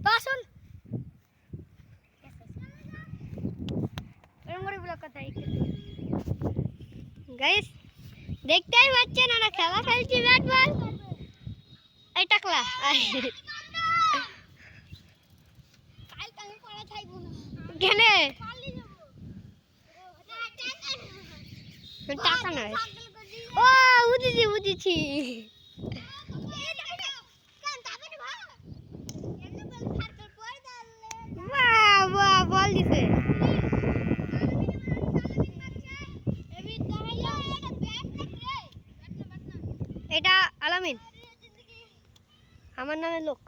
আসুন গাইস দেখতেই পাচ্ছেন আমরা খেলা খেলছি ব্যাট বল এই টাকলা কেনে টাকা নয় ও বুঝেছি বল দিছে এটা আলামিন আমার নামে লোক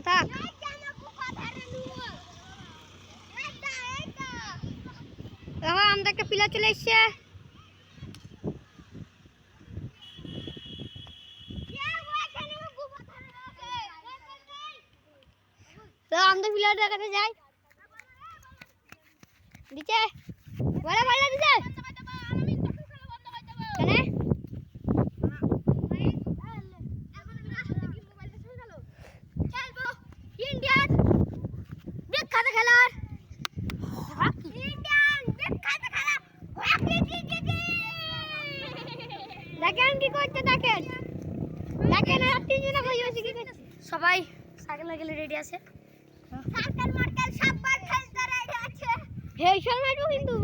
থাক আমাদের একটা পিলা চলে এসছে আমাদের পিলার দেখাতে যাই দিচ্ছে বলে বলে দিচ্ছে ইন্ডিয়ান বিখ্যাত খেলার দেখেন কি করতে দেখেন সবাই সাইকেল লাগলে রেডি আছে সাইকেল মার্কেল সব খেলতে রেডি আছে হেই শর্মা কিন্তু